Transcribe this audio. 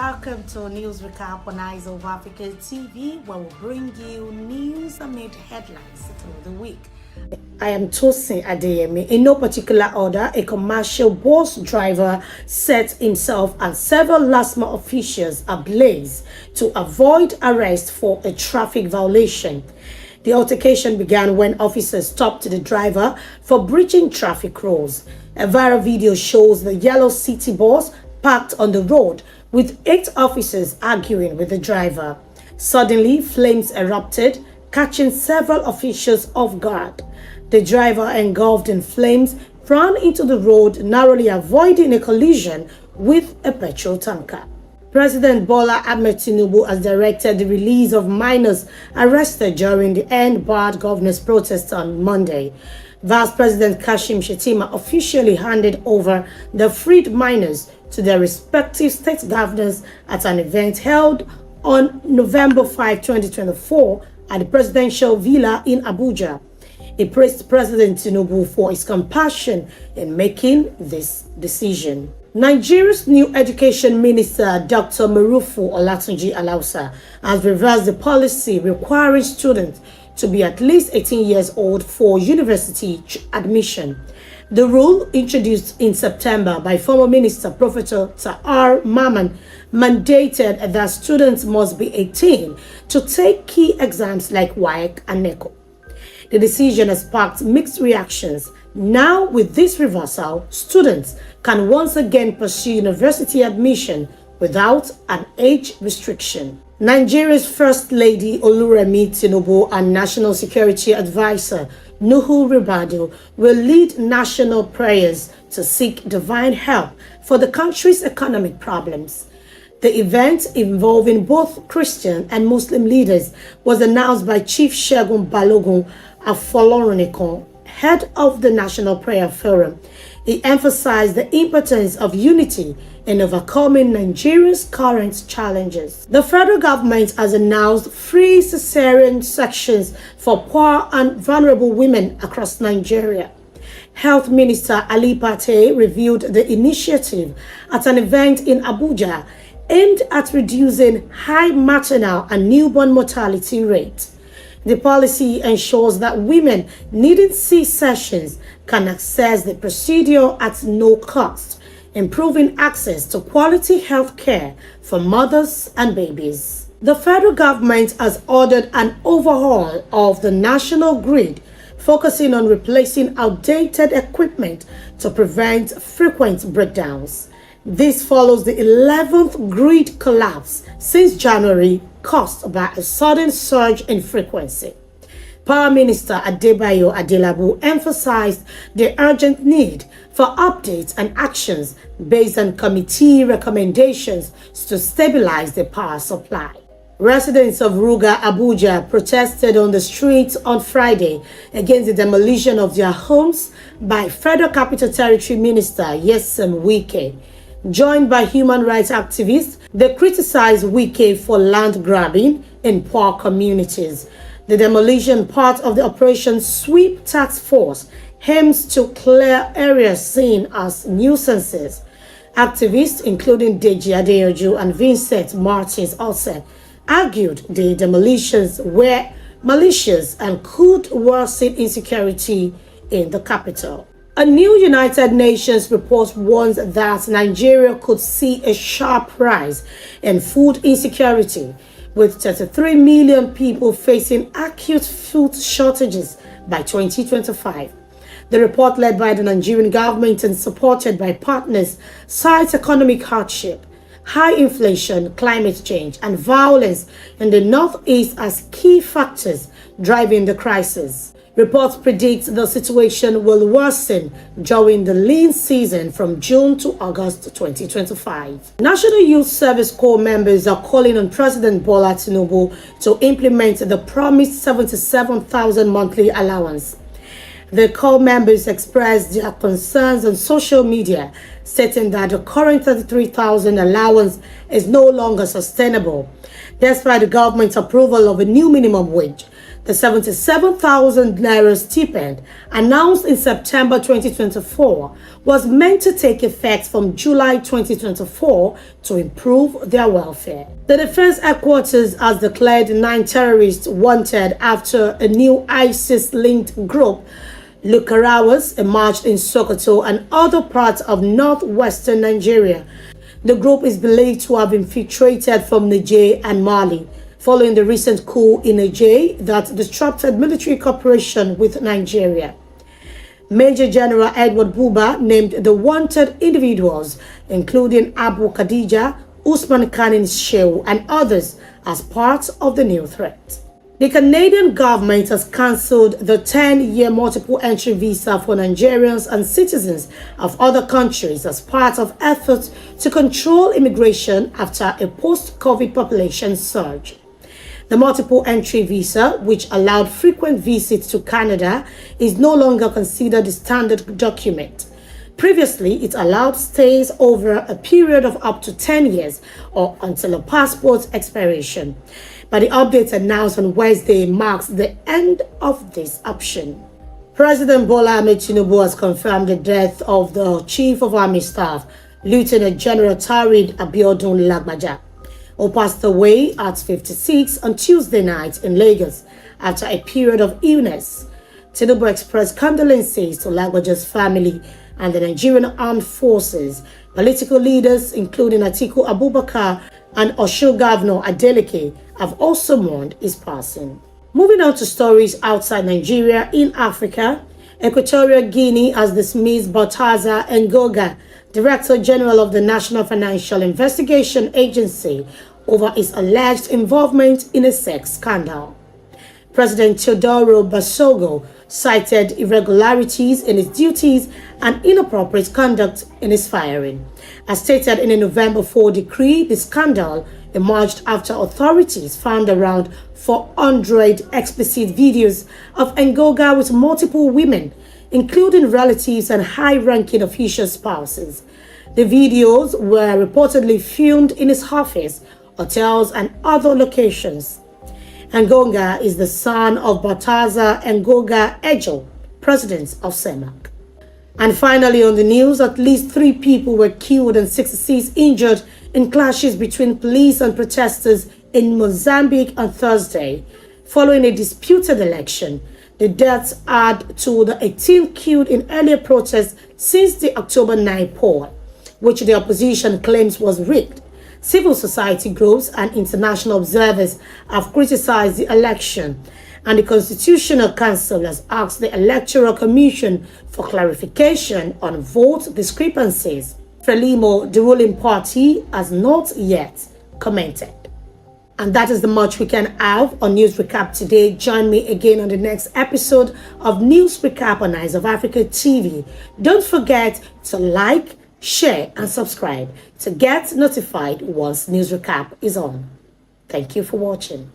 Welcome to a news recap on EyesofAfrikaTV, where we bring you news amid headlines through the week. I am Tosin Adeyemi. In no particular order, a commercial bus driver set himself and several LASTMA officials ablaze to avoid arrest for a traffic violation. The altercation began when officers stopped the driver for breaching traffic rules. A viral video shows the yellow city bus parked on the road with 8 officers arguing with the driver. Suddenly, flames erupted, catching several officials off guard. The driver, engulfed in flames, ran into the road, narrowly avoiding a collision with a petrol tanker. President Bola Ahmed Tinubu has directed the release of minors arrested during the End Bad Governance protest on Monday. Vice President Kashim Shettima officially handed over the freed minors to their respective state governors at an event held on November 5, 2024 at the Presidential Villa in Abuja. He praised President Tinubu for his compassion in making this decision. Nigeria's new Education Minister, Dr. Marufu Olatunji Alausa, has reversed the policy requiring students to be at least 18 years old for university admission. The rule, introduced in September by former Minister Professor Tahar Maman, mandated that students must be 18 to take key exams like WAEC and NECO. The decision has sparked mixed reactions. Now, with this reversal, students can once again pursue university admission without an age restriction. Nigeria's First Lady Oluremi Tinubu and National Security Advisor Nuhu Ribadu will lead national prayers to seek divine help for the country's economic problems. The event, involving both Christian and Muslim leaders, was announced by Chief Segun Balogun Afolorunikon, head of the National Prayer Forum. He emphasized the importance of unity in overcoming Nigeria's current challenges. The federal government has announced free cesarean sections for poor and vulnerable women across Nigeria. Health Minister Ali Pate reviewed the initiative at an event in Abuja aimed at reducing high maternal and newborn mortality rates. The policy ensures that women needing C-sections can access the procedure at no cost, improving access to quality health care for mothers and babies. The federal government has ordered an overhaul of the national grid, focusing on replacing outdated equipment to prevent frequent breakdowns. This follows the 11th grid collapse since January, caused by a sudden surge in frequency. Power Minister Adebayo Adelabu emphasized the urgent need for updates and actions based on committee recommendations to stabilize the power supply. Residents of Ruga, Abuja protested on the streets on Friday against the demolition of their homes by Federal Capital Territory Minister Nyesom Wike. Joined by human rights activists, they criticized Wike for land grabbing in poor communities. The demolition, part of the Operation Sweep Task Force, aims to clear areas seen as nuisances. Activists, including Deji Adeyoju and Vincent Martins Olsen, argued the demolitions were malicious and could worsen insecurity in the capital. A new United Nations report warns that Nigeria could see a sharp rise in food insecurity, with 33 million people facing acute food shortages by 2025. The report, led by the Nigerian government and supported by partners, cites economic hardship, high inflation, climate change, and violence in the Northeast as key factors driving the crisis. Reports predict the situation will worsen during the lean season from June to August 2025. National Youth Service Corps members are calling on President Bola Tinubu to implement the promised 77,000 monthly allowance. The Corps members expressed their concerns on social media, stating that the current 33,000 allowance is no longer sustainable. Despite the government's approval of a new minimum wage, The 77,000 naira stipend, announced in September 2024, was meant to take effect from July 2024 to improve their welfare. The Defense Headquarters has declared 9 terrorists wanted after a new ISIS-linked group, Lukarawas, emerged in Sokoto and other parts of northwestern Nigeria. The group is believed to have infiltrated from Niger and Mali, following the recent coup in Niger that disrupted military cooperation with Nigeria. Major General Edward Buba named the wanted individuals, including Abu Khadija, Usman Khanin Shehu, and others, as part of the new threat. The Canadian government has cancelled the 10-year multiple entry visa for Nigerians and citizens of other countries as part of efforts to control immigration after a post-COVID population surge. The multiple entry visa, which allowed frequent visits to Canada, is no longer considered the standard document. Previously, it allowed stays over a period of up to 10 years or until a passport's expiration. But the update announced on Wednesday marks the end of this option. President Bola Ahmed Tinubu has confirmed the death of the Chief of Army Staff, Lieutenant General Tarid Abiodun Lagbaja, who passed away at 56 on Tuesday night in Lagos after a period of illness. Tinubu expressed condolences to Lagbaja's family and the Nigerian Armed Forces. Political leaders, including Atiku Abubakar and Osun Governor Adeleke, have also mourned his passing. Moving on to stories outside Nigeria, in Africa, Equatorial Guinea has dismissed Baltazar Ngoga, Director General of the National Financial Investigation Agency, over his alleged involvement in a sex scandal. President Teodoro Basogo cited irregularities in his duties and inappropriate conduct in his firing. As stated in a November 4 decree, the scandal emerged after authorities found around 400 explicit videos of Ngoga with multiple women, including relatives and high-ranking official spouses. The videos were reportedly filmed in his office, hotels, and other locations. Ngoga is the son of Baltazar Ngoga Ejo, president of CEMAC. And finally, on the news, at least 3 people were killed and 66 injured in clashes between police and protesters in Mozambique on Thursday, following a disputed election. The deaths add to the 18 killed in earlier protests since the October 9 poll, which the opposition claims was rigged. Civil society groups and international observers have criticized the election, and the Constitutional Council has asked the Electoral Commission for clarification on vote discrepancies. Frelimo, the ruling party, has not yet commented. And that is the much we can have on News Recap today. Join me again on the next episode of News Recap on Eyes of Africa TV. Don't forget to like, share, and subscribe to get notified once News Recap is on. Thank you for watching.